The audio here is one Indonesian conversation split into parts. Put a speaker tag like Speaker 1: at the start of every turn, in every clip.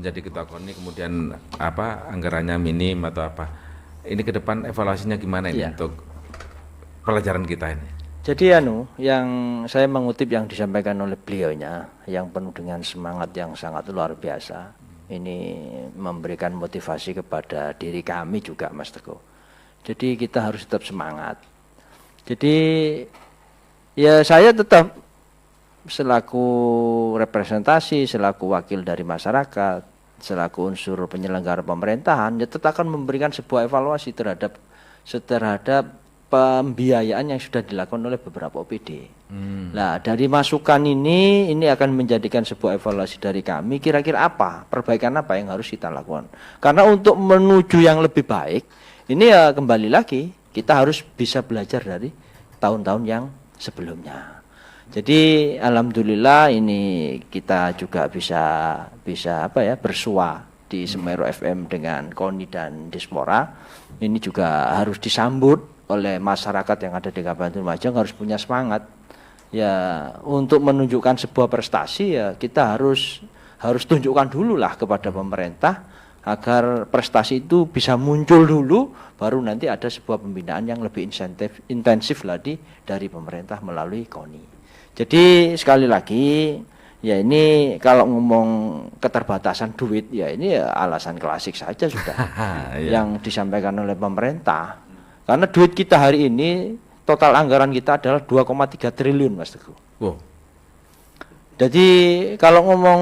Speaker 1: menjadi ketua KONI kemudian apa anggarannya minim atau apa. Ini ke depan evaluasinya gimana ini untuk pelajaran kita ini?
Speaker 2: Jadi yang saya mengutip yang disampaikan oleh beliaunya yang penuh dengan semangat yang sangat luar biasa. Ini memberikan motivasi kepada diri kami juga Mas Teguh. Jadi kita harus tetap semangat. Jadi ya saya tetap selaku representasi, selaku wakil dari masyarakat, selaku unsur penyelenggara pemerintahan, ya tetap akan memberikan sebuah evaluasi terhadap pembiayaan yang sudah dilakukan oleh beberapa OPD. Nah, dari masukan ini akan menjadikan sebuah evaluasi dari kami, kira-kira apa, perbaikan apa yang harus kita lakukan. Karena untuk menuju yang lebih baik, ini ya kembali lagi, kita harus bisa belajar dari tahun-tahun yang sebelumnya. Jadi alhamdulillah ini kita juga bisa bersua di Semeru FM dengan KONI dan Dispora. Ini juga harus disambut oleh masyarakat yang ada di Kabupaten Lumajang, harus punya semangat. Ya untuk menunjukkan sebuah prestasi ya kita harus tunjukkan dulu lah kepada pemerintah agar prestasi itu bisa muncul dulu, baru nanti ada sebuah pembinaan yang lebih intensif lagi dari pemerintah melalui KONI. Jadi sekali lagi ya ini kalau ngomong keterbatasan duit ya ini ya alasan klasik saja sudah yang disampaikan oleh pemerintah. Karena duit kita hari ini total anggaran kita adalah 2,3 triliun Mas Teguh.
Speaker 1: Wow.
Speaker 2: Jadi kalau ngomong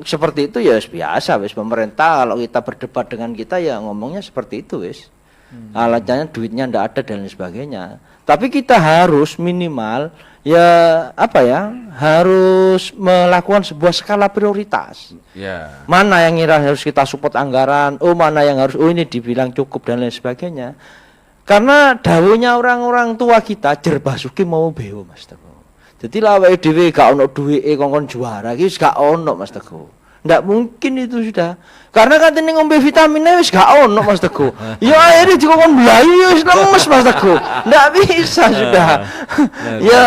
Speaker 2: seperti itu ya biasa wis pemerintah kalau kita berdebat dengan kita ya ngomongnya seperti itu wis. Alatnya duitnya ndak ada dan lain sebagainya. Tapi kita harus minimal harus melakukan sebuah skala prioritas. Mana yang harus kita support anggaran, mana yang harus ini dibilang cukup dan lain sebagainya. Karena dawuhnya orang-orang tua kita jer basuki mau beo Mas Teguh. Jadi lawake dhewe gak ono duwike kongkon juara iki gak ono Mas Teguh. Ndak mungkin itu sudah. Karena katanya ngombe vitaminnya wis gak ono Mas Teguh. Ya akhirnya dikongkon belayu wis lemes Mas Teguh. Ndak bisa sudah. Ya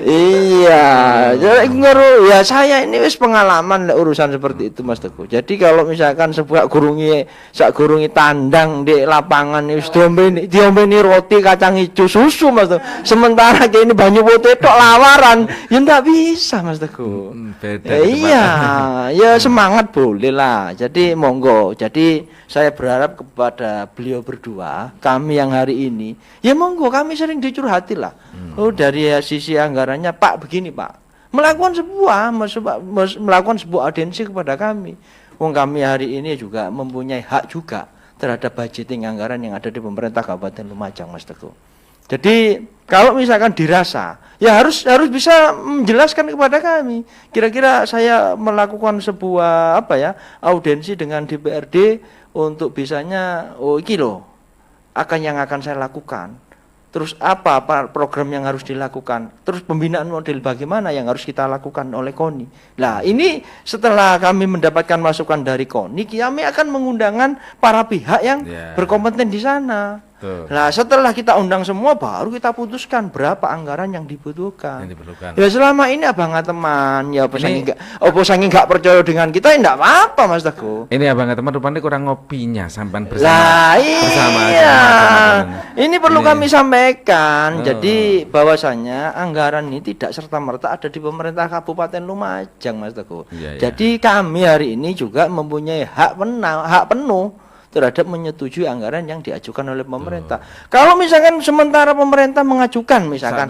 Speaker 2: iya. Jadi ya saya ini wis pengalaman urusan seperti itu Mas Teguh. Jadi kalau misalkan sebuah gurungi tandang di lapangan wis diombeni roti kacang hijau susu Mas Teguh. Sementara kayak ini banyu putih tok lawaran, ya ndak bisa Mas Teguh.
Speaker 1: Beda
Speaker 2: iya. Ya semangat boleh lah. Jadi monggo. Jadi saya berharap kepada beliau berdua, kami yang hari ini, ya monggo kami sering dicurhati lah. Oh dari sisi anggarannya Pak begini Pak, melakukan sebuah audiensi kepada kami. Wong kami hari ini juga mempunyai hak juga terhadap budgeting anggaran yang ada di pemerintah Kabupaten Lumajang Mas Teguh. Jadi kalau misalkan dirasa ya harus bisa menjelaskan kepada kami. Kira-kira saya melakukan sebuah audiensi dengan DPRD untuk bisanya iki loh yang akan saya lakukan. Terus apa program yang harus dilakukan? Terus pembinaan model bagaimana yang harus kita lakukan oleh KONI? Nah ini setelah kami mendapatkan masukan dari KONI, kami akan mengundangkan para pihak yang berkompeten di sana. Nah setelah kita undang semua baru kita putuskan berapa anggaran yang dibutuhkan. Ya selama ini abang teman ya apa sangi nggak percaya dengan kita ya enggak apa-apa Mas Teguh.
Speaker 1: Ini abang teman rupanya kurang ngopinya sampan bersama.
Speaker 2: Lah iya. Ini perlu kami sampaikan. Jadi bahwasanya anggaran ini tidak serta-merta ada di pemerintah Kabupaten Lumajang Mas Teguh. Jadi kami hari ini juga mempunyai hak penuh terhadap menyetujui anggaran yang diajukan oleh pemerintah. Kalau misalkan sementara pemerintah mengajukan misalkan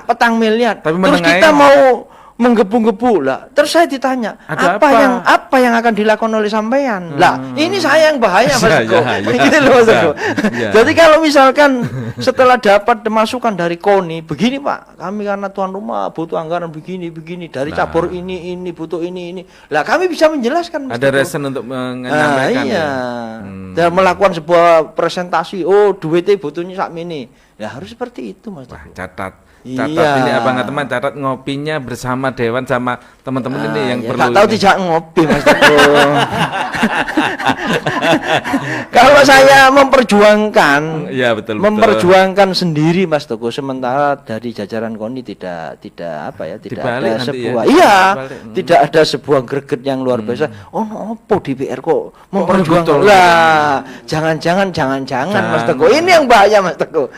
Speaker 2: petang miliar, terus kita mau menggebu-gebu lah. Terus saya ditanya, apa yang akan dilakukan oleh sampean? Lah, ini saya yang bahaya Mas Teguh. Gitu loh Mas Teguh. Jadi kalau misalkan setelah dapat masukan dari KONI, begini Pak, kami karena tuan rumah butuh anggaran begini dari cabur ini butuh ini. Lah, kami bisa menjelaskan Mas
Speaker 1: Ada
Speaker 2: Teguh.
Speaker 1: reason untuk menyampaikan.
Speaker 2: Iya. Dan melakukan sebuah presentasi, duitnya butuhnya sak mini. Ya harus seperti itu Mas Teguh.
Speaker 1: Catat Catat ini abang teman, catat ngopinya bersama Dewan sama teman-teman ini yang perlu.
Speaker 2: Tahu tidak ngopi Mas Teguh. Kalau saya memperjuangkan,
Speaker 1: ya betul.
Speaker 2: Memperjuangkan sendiri Mas Teguh, sementara dari jajaran KONI tidak ada sebuah, tidak ada sebuah greget yang luar biasa. Oh, opo DPR kok memperjuangkan? Lah, jangan Mas Teguh. Ini yang bahaya Mas Teguh.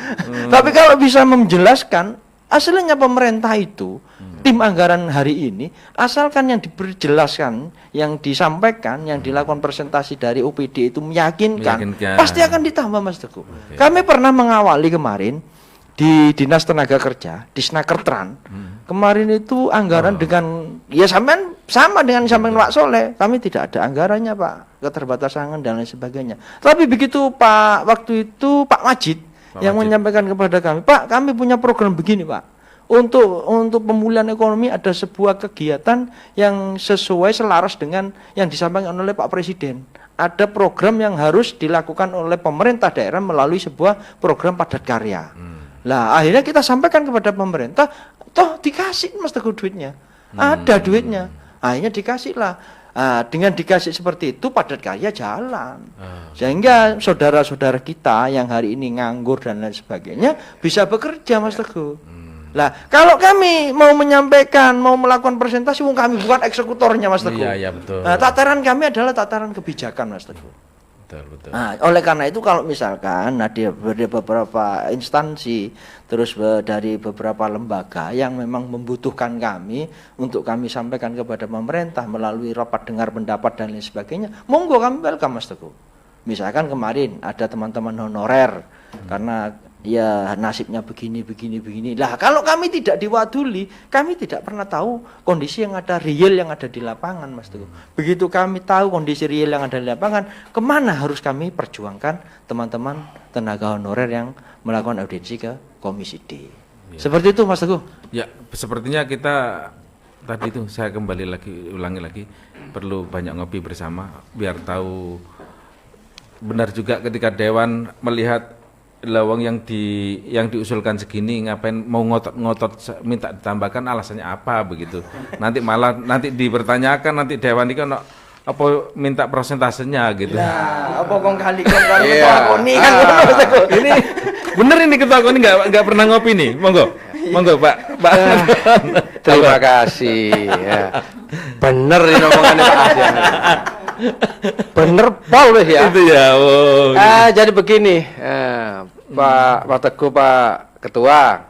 Speaker 2: Tapi kalau bisa menjelaskan aslinya pemerintah itu, tim anggaran hari ini, asalkan yang diperjelaskan, yang disampaikan, yang dilakukan presentasi dari UPD itu meyakinkan, pasti akan ditambah Mas Teguh. Kami pernah mengawali kemarin di Dinas Tenaga Kerja, di Snakertran. Kemarin itu anggaran dengan, ya sama dengan sampean Pak Soleh, kami tidak ada anggarannya Pak, keterbatasan dan lain sebagainya. Tapi begitu waktu itu Pak Majid yang menyampaikan kepada kami, Pak, kami punya program begini Pak, untuk pemulihan ekonomi ada sebuah kegiatan yang sesuai selaras dengan yang disampaikan oleh Pak Presiden. Ada program yang harus dilakukan oleh pemerintah daerah melalui sebuah program padat karya. Lah akhirnya kita sampaikan kepada pemerintah, toh dikasih Mas Teguh duitnya, ada duitnya, akhirnya dikasih lah. Dengan dikasih seperti itu padat karya jalan, sehingga saudara-saudara kita yang hari ini nganggur dan lain sebagainya bisa bekerja Mas Teguh. Lah kalau kami mau menyampaikan, mau melakukan presentasi, kami bukan eksekutornya Mas Teguh.
Speaker 1: Iya betul.
Speaker 2: Nah, tataran kami adalah tataran kebijakan Mas Teguh.
Speaker 1: Betul.
Speaker 2: Nah, oleh karena itu kalau misalkan dari beberapa instansi, terus dari beberapa lembaga yang memang membutuhkan kami untuk kami sampaikan kepada pemerintah melalui rapat dengar pendapat dan lain sebagainya, monggo kami welcome Mas Teguh. Misalkan kemarin ada teman-teman honorer karena ya nasibnya begini. Lah kalau kami tidak diwaduli, kami tidak pernah tahu kondisi yang ada real yang ada di lapangan Mas Teguh. Begitu kami tahu kondisi real yang ada di lapangan, kemana harus kami perjuangkan teman-teman tenaga honorer yang melakukan audiensi ke Komisi D. Seperti itu Mas Teguh. Ya,
Speaker 1: sepertinya kita tadi itu saya ulangi lagi perlu banyak ngopi bersama biar tahu benar juga ketika Dewan melihat lawang yang diusulkan segini, ngapain mau ngotot minta ditambahkan, alasannya apa begitu. Nanti dipertanyakan, nanti Dewan ini kan apa minta prosentasenya gitu.
Speaker 2: Nah, apa kong kali ketua KONI kan
Speaker 1: ini bener ini ketua KONI nggak pernah ngopi nih. Monggo Pak.
Speaker 3: Terima kasih ya. Bener ini omongannya Pak Adian. Bener pol ya.
Speaker 1: Itu ya.
Speaker 3: Jadi begini, Pak Teguh, Pak Ketua.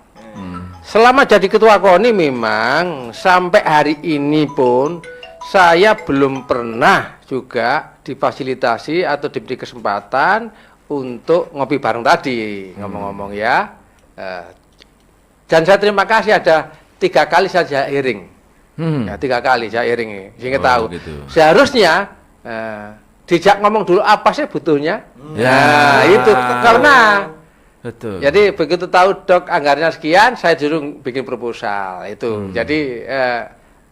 Speaker 3: Selama jadi Ketua KONI memang sampai hari ini pun saya belum pernah juga difasilitasi atau diberi kesempatan untuk ngopi bareng tadi, ngomong-ngomong ya. Dan saya terima kasih ada 3 kali saja hearing. Ya, 3 kali saya hearing, sehingga tahu.
Speaker 1: Gitu.
Speaker 3: Seharusnya dijak ngomong dulu apa sih butuhnya. Itu karena
Speaker 1: betul.
Speaker 3: Jadi begitu tahu Dok anggarannya sekian, saya dulu bikin proposal itu. Jadi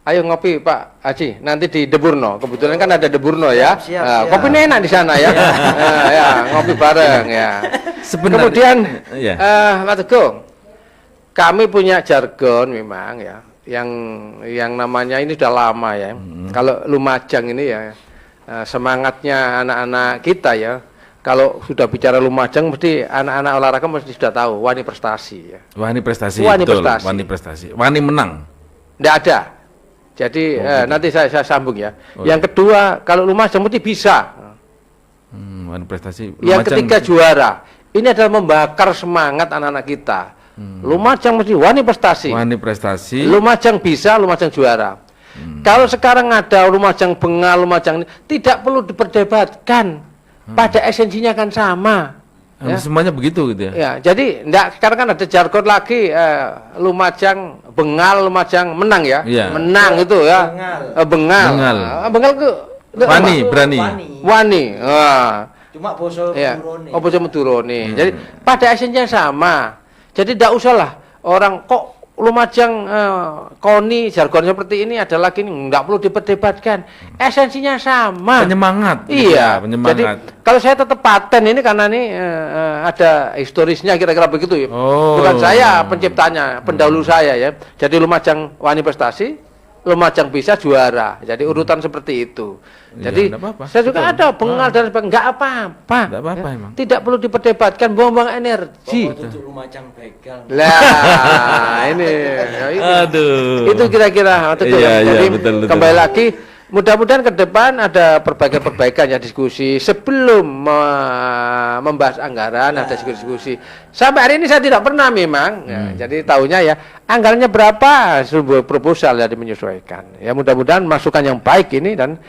Speaker 3: ayo ngopi Pak Haji, nanti di Deburno. Kebetulan kan ada Deburno ya.
Speaker 2: Siap.
Speaker 3: Kopi enak di sana ya. Ya, ngopi bareng ya. Kemudian Pak Teguh, kami punya jargon memang ya, yang namanya ini sudah lama ya. Kalau Lumajang ini ya, semangatnya anak-anak kita ya. Kalau sudah bicara Lumajang, mesti anak-anak olahraga mesti sudah tahu wani prestasi ya.
Speaker 1: Wani prestasi. Wani menang.
Speaker 3: Tidak ada. Jadi nanti saya sambung ya. Yang kedua, kalau Lumajang mesti bisa.
Speaker 1: Wani prestasi.
Speaker 3: Yang ketiga juara. Ini adalah membakar semangat anak-anak kita. Lumajang mesti wani prestasi.
Speaker 1: Wani prestasi.
Speaker 3: Lumajang bisa, Lumajang juara. Kalau sekarang ada Lumajang bengal, Lumajang ini tidak perlu diperdebatkan. Pada esensinya kan sama.
Speaker 1: Ya. Semuanya begitu gitu ya.
Speaker 3: Ya, jadi enggak, sekarang kan ada jargon lagi Lumajang bengal, Lumajang menang ya. Menang itu ya. Bengal. Bengal ke
Speaker 1: wani, berani.
Speaker 3: Wani.
Speaker 2: Cuma boso Medurone.
Speaker 3: Boso Medurone. Jadi pada esensinya sama. Jadi tidak usahlah orang kok Lumajang KONI jargon seperti ini adalah gini, nggak perlu diperdebatkan, esensinya sama.
Speaker 1: Penyemangat.
Speaker 3: Iya,
Speaker 1: penyemangat.
Speaker 3: jadi kalau saya tetap paten ini karena ini ada historisnya kira-kira begitu ya.
Speaker 1: Oh.
Speaker 3: Bukan saya penciptanya, pendahulu saya ya. Jadi Lumajang wani prestasi, Lumajang bisa juara. Jadi urutan seperti itu.
Speaker 1: Iya,
Speaker 3: Jadi
Speaker 1: nggak apa-apa.
Speaker 3: saya juga
Speaker 1: Betul.
Speaker 3: ada pengal dan sebagainya, nggak apa-apa.
Speaker 1: Nggak apa-apa emang.
Speaker 3: Tidak perlu diperdebatkan, buang-buang energi.
Speaker 2: Untuk Lumajang begal.
Speaker 3: Lah, ini, ya ini.
Speaker 1: Aduh.
Speaker 3: Itu kira-kira.
Speaker 1: Iya,
Speaker 3: Jadi
Speaker 1: betul.
Speaker 3: kembali lagi, mudah-mudahan ke depan ada perbaikan-perbaikan ya, diskusi sebelum membahas anggaran, ada diskusi. Sampai hari ini saya tidak pernah memang. Ya, jadi tahunya ya anggarannya berapa, sebuah proposal ya menyesuaikan. Ya mudah-mudahan masukan yang baik ini dan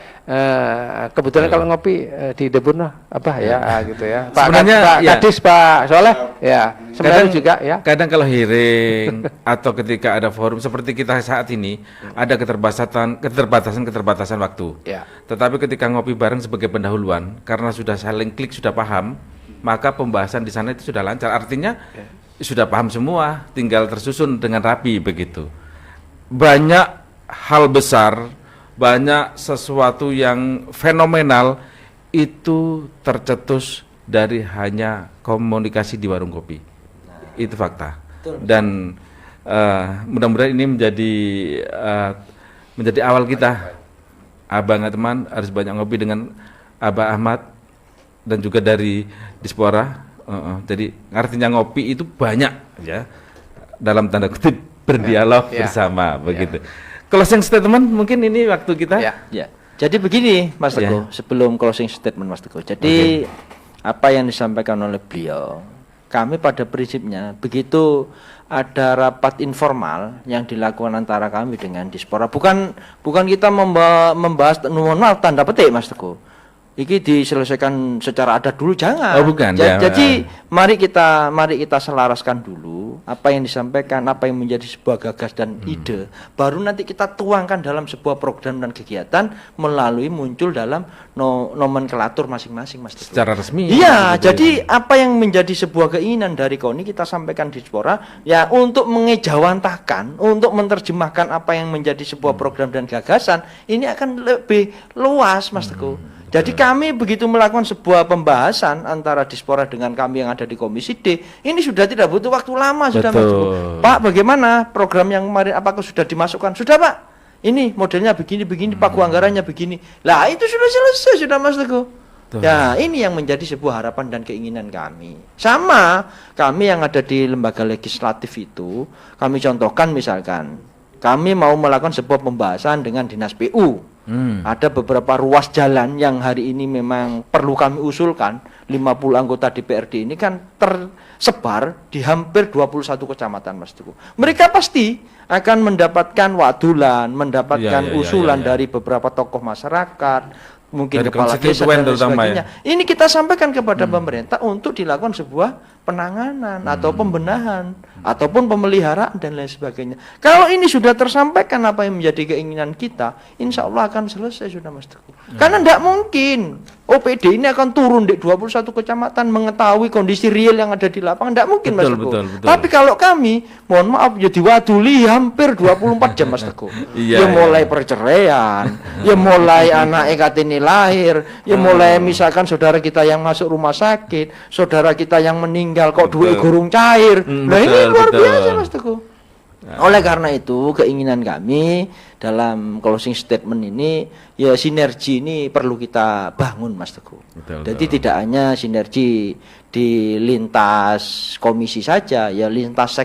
Speaker 3: kebetulan kalau ngopi di Debun apa ya gitu ya. Pak
Speaker 1: Sebenarnya,
Speaker 3: Pak
Speaker 1: ya.
Speaker 3: Kadis, Pak Soleh ya. Sebenarnya juga ya.
Speaker 1: Kadang kalau hearing atau ketika ada forum seperti kita saat ini ada keterbatasan waktu.
Speaker 3: Ya.
Speaker 1: Tetapi ketika ngopi bareng sebagai pendahuluan karena sudah saling klik, sudah paham, maka pembahasan di sana itu sudah lancar. Artinya sudah paham semua, tinggal tersusun dengan rapi begitu. Banyak hal besar, banyak sesuatu yang fenomenal itu tercetus dari hanya komunikasi di warung kopi. Itu fakta. Dan mudah-mudahan ini menjadi awal kita. Abang teman harus banyak ngopi dengan Abah Ahmad dan juga dari Dispora. Jadi artinya ngopi itu banyak ya, dalam tanda kutip berdialog bersama begitu. Closing statement mungkin ini waktu kita.
Speaker 3: Ya.
Speaker 2: Jadi begini Mas Teguh, sebelum closing statement Mas Teguh. Jadi apa yang disampaikan oleh beliau, kami pada prinsipnya begitu ada rapat informal yang dilakukan antara kami dengan Dispora, bukan kita membahas mohon maaf tanda petik Mas Teguh. Iki diselesaikan secara adat dulu, jangan.
Speaker 1: Oh, bukan.
Speaker 2: Jadi mari kita selaraskan dulu apa yang disampaikan, apa yang menjadi sebuah gagas dan ide, baru nanti kita tuangkan dalam sebuah program dan kegiatan melalui muncul dalam nomenklatur masing-masing Mas Teguh.
Speaker 1: Secara resmi.
Speaker 2: Iya, jadi apa yang menjadi sebuah keinginan dari KONI kita sampaikan di Dispora ya untuk mengejawantahkan, untuk menerjemahkan apa yang menjadi sebuah program dan gagasan, ini akan lebih luas Mas Teguh. Jadi kami begitu melakukan sebuah pembahasan antara Dispora dengan kami yang ada di Komisi D, ini sudah tidak butuh waktu lama sudah Mas Teguh. Pak, bagaimana program yang kemarin apakah sudah dimasukkan? Sudah Pak. Ini modelnya begini, pagu anggarannya begini. Lah itu sudah selesai sudah Mas Teguh. Ya ini yang menjadi sebuah harapan dan keinginan kami. Sama kami yang ada di lembaga legislatif itu, kami contohkan misalkan kami mau melakukan sebuah pembahasan dengan Dinas PU. Ada beberapa ruas jalan yang hari ini memang perlu kami usulkan. 50 anggota DPRD ini kan tersebar di hampir 21 kecamatan Mas Teguh. Mereka pasti akan mendapatkan wadulan, mendapatkan usulan dari beberapa tokoh masyarakat, mungkin
Speaker 1: dari
Speaker 2: kepala desa dan sebagainya.
Speaker 1: Ya?
Speaker 2: Ini kita sampaikan kepada pemerintah untuk dilakukan sebuah penanganan atau pembenahan ataupun pemeliharaan dan lain sebagainya. Kalau ini sudah tersampaikan apa yang menjadi keinginan kita, insya Allah akan selesai sudah Mas Teguh. Karena tidak mungkin OPD ini akan turun di 21 kecamatan mengetahui kondisi real yang ada di lapangan, tidak mungkin Mas Teguh.
Speaker 1: Betul.
Speaker 2: Tapi kalau kami, mohon maaf ya diwaduli hampir 24 jam Mas Teguh. Ya mulai perceraian, ya mulai anak EKT ini lahir, ya mulai misalkan saudara kita yang masuk rumah sakit, saudara kita yang meninggal kok duit gurung cair. Nah ini luar biasa Mas Teguh. Oleh karena itu keinginan kami dalam closing statement ini ya sinergi ini perlu kita bangun Mas Teguh. Jadi tidak hanya sinergi di lintas komisi saja, ya lintas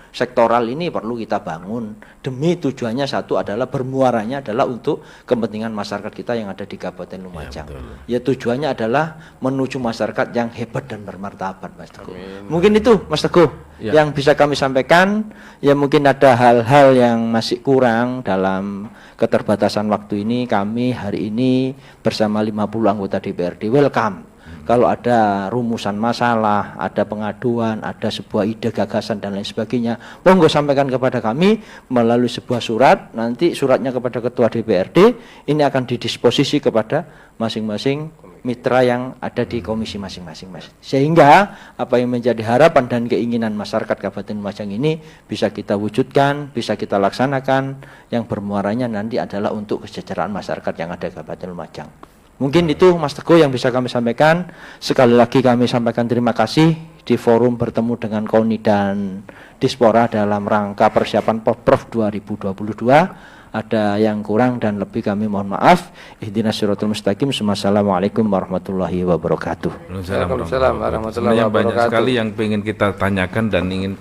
Speaker 2: sektoral ini perlu kita bangun demi tujuannya satu adalah bermuaranya adalah untuk kepentingan masyarakat kita yang ada di Kabupaten Lumajang. Ya tujuannya adalah menuju masyarakat yang hebat dan bermartabat Mas Teguh. Mungkin itu Mas Teguh yang bisa kami sampaikan. Ya mungkin ada hal-hal yang masih kurang dalam keterbatasan waktu ini. Kami hari ini bersama 50 anggota DPRD welcome. Kalau ada rumusan masalah, ada pengaduan, ada sebuah ide gagasan dan lain sebagainya, monggo sampaikan kepada kami melalui sebuah surat. Nanti suratnya kepada Ketua DPRD, ini akan didisposisi kepada masing-masing mitra yang ada di komisi masing-masing, Mas. Sehingga apa yang menjadi harapan dan keinginan masyarakat Kabupaten Lumajang ini bisa kita wujudkan, bisa kita laksanakan, yang bermuaranya nanti adalah untuk kesejahteraan masyarakat yang ada di Kabupaten Lumajang. Mungkin itu Mas Teguh yang bisa kami sampaikan. Sekali lagi kami sampaikan terima kasih di forum bertemu dengan KONI dan Dispora dalam rangka persiapan Porprov 2022. Ada yang kurang dan lebih kami mohon maaf. Ihdinas siratal mustaqim. Assalamualaikum warahmatullahi wabarakatuh.
Speaker 3: Waalaikumsalam warahmatullahi
Speaker 1: Sebenarnya banyak
Speaker 3: wabarakatuh.
Speaker 1: sekali yang ingin kita tanyakan dan ingin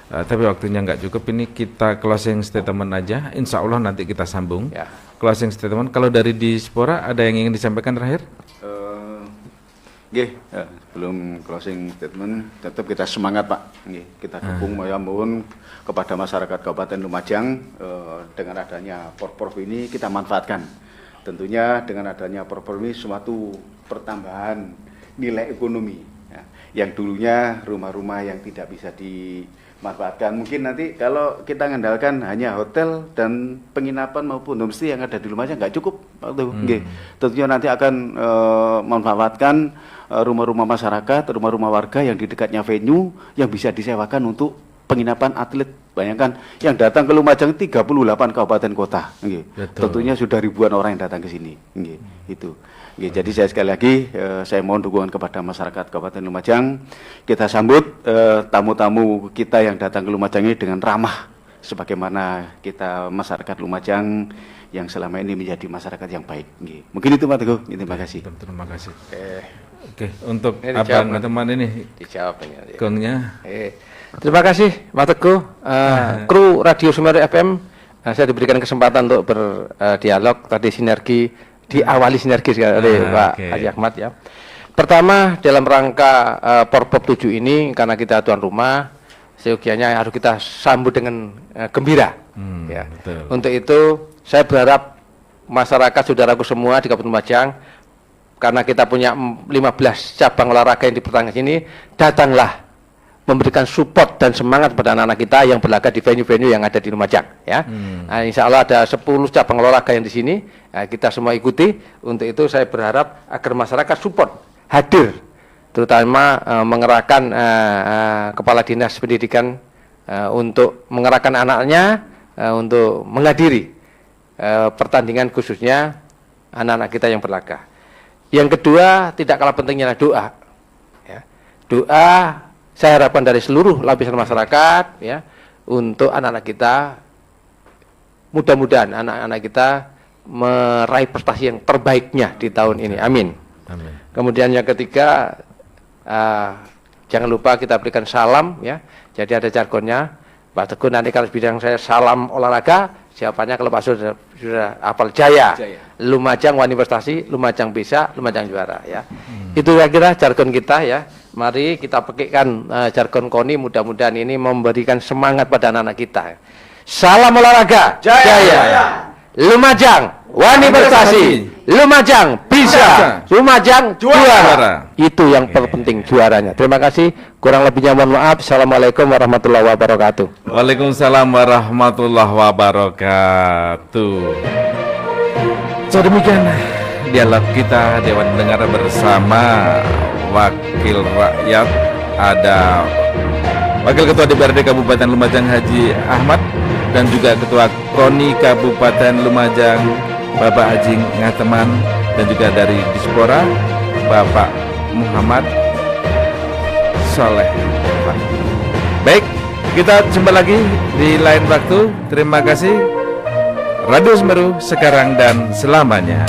Speaker 1: tapi waktunya nggak cukup. Ini kita closing statement aja. Insya Allah nanti kita sambung.
Speaker 3: Ya.
Speaker 1: Closing statement. Kalau dari Dispora ada yang ingin disampaikan terakhir?
Speaker 4: Nggih, sebelum closing statement tetap kita semangat Pak. Nggih, kita dukung mohon kepada masyarakat Kabupaten Lumajang dengan adanya Porprov ini kita manfaatkan. Tentunya dengan adanya Porprov ini suatu pertambahan nilai ekonomi ya. Yang dulunya rumah-rumah yang tidak bisa dimanfaatkan. Mungkin nanti kalau kita mengandalkan hanya hotel dan penginapan maupun homestay yang ada di Lumajang nggak cukup. Nggih. Tentunya nanti akan memanfaatkan rumah-rumah masyarakat, rumah-rumah warga yang di dekatnya venue yang bisa disewakan untuk penginapan atlet. Bayangkan yang datang ke Lumajang 38 kabupaten kota. Nggih. Tentunya sudah ribuan orang yang datang ke sini. Nggih. Itu. Nggih. Jadi saya sekali lagi saya mohon dukungan kepada masyarakat Kabupaten Lumajang. Kita sambut tamu-tamu kita yang datang ke Lumajang ini dengan ramah sebagaimana kita masyarakat Lumajang yang selama ini menjadi masyarakat yang baik. Nggih. Mungkin itu Pak Teguh. Terima kasih.
Speaker 1: Terima kasih. Oke, untuk
Speaker 3: Ini
Speaker 1: abang
Speaker 3: dijawab,
Speaker 1: teman ini
Speaker 3: Dijawab ini.
Speaker 1: gongnya.
Speaker 3: Terima kasih Pak Teguh. Kru Radio Semeru FM, saya diberikan kesempatan untuk berdialog tadi sinergi, diawali sinergi oleh Pak Haji Ahmad ya. Pertama dalam rangka Porprov 7 ini karena kita tuan rumah, seyogianya harus kita sambut dengan gembira. Ya.
Speaker 1: Betul.
Speaker 3: Untuk itu saya berharap masyarakat saudaraku semua di Kabupaten Lumajang, karena kita punya 15 cabang olahraga yang di pertandingan ini, datanglah memberikan support dan semangat pada anak-anak kita yang berlaga di venue-venue yang ada di Lumajang ya. Nah, insya Allah ada 10 cabang olahraga yang di sini, kita semua ikuti. Untuk itu saya berharap agar masyarakat support, hadir, terutama mengerahkan kepala dinas pendidikan untuk mengerahkan anaknya untuk menghadiri pertandingan khususnya anak-anak kita yang berlaga. Yang kedua, tidak kalah pentingnya adalah doa. Ya. Doa saya harapkan dari seluruh lapisan masyarakat, ya, untuk anak-anak kita, mudah-mudahan anak-anak kita meraih prestasi yang terbaiknya di tahun ini. Amin.
Speaker 1: Amin.
Speaker 3: Kemudian yang ketiga, jangan lupa kita berikan salam, ya. Jadi ada jargonnya. Pak Teguh nanti kalau bidang saya salam olahraga, siapanya kalau Pak sudah hafal jaya. Lumajang wani prestasi, Lumajang bisa, Lumajang juara ya. Itu kira-kira jargon kita ya. Mari kita pakaikan jargon KONI, mudah-mudahan ini memberikan semangat pada anak-anak kita. Salam olahraga, jaya. Lumajang wani prestasi, Lumajang bisa, Lumajang juara. Itu yang terpenting, juaranya. Terima kasih. Kurang lebihnya mohon maaf. Assalamualaikum warahmatullahi wabarakatuh.
Speaker 1: Waalaikumsalam warahmatullahi wabarakatuh. So demikian dialog kita Dewan Pendengar bersama Wakil Rakyat, ada Wakil Ketua DPRD Kabupaten Lumajang Haji Ahmad dan juga Ketua KONI Kabupaten Lumajang Bapak Haji Ngateman, dan juga dari Dispora Bapak Muhammad Soleh. Baik, kita jumpa lagi di lain waktu. Terima kasih. Radio Semeru sekarang dan selamanya.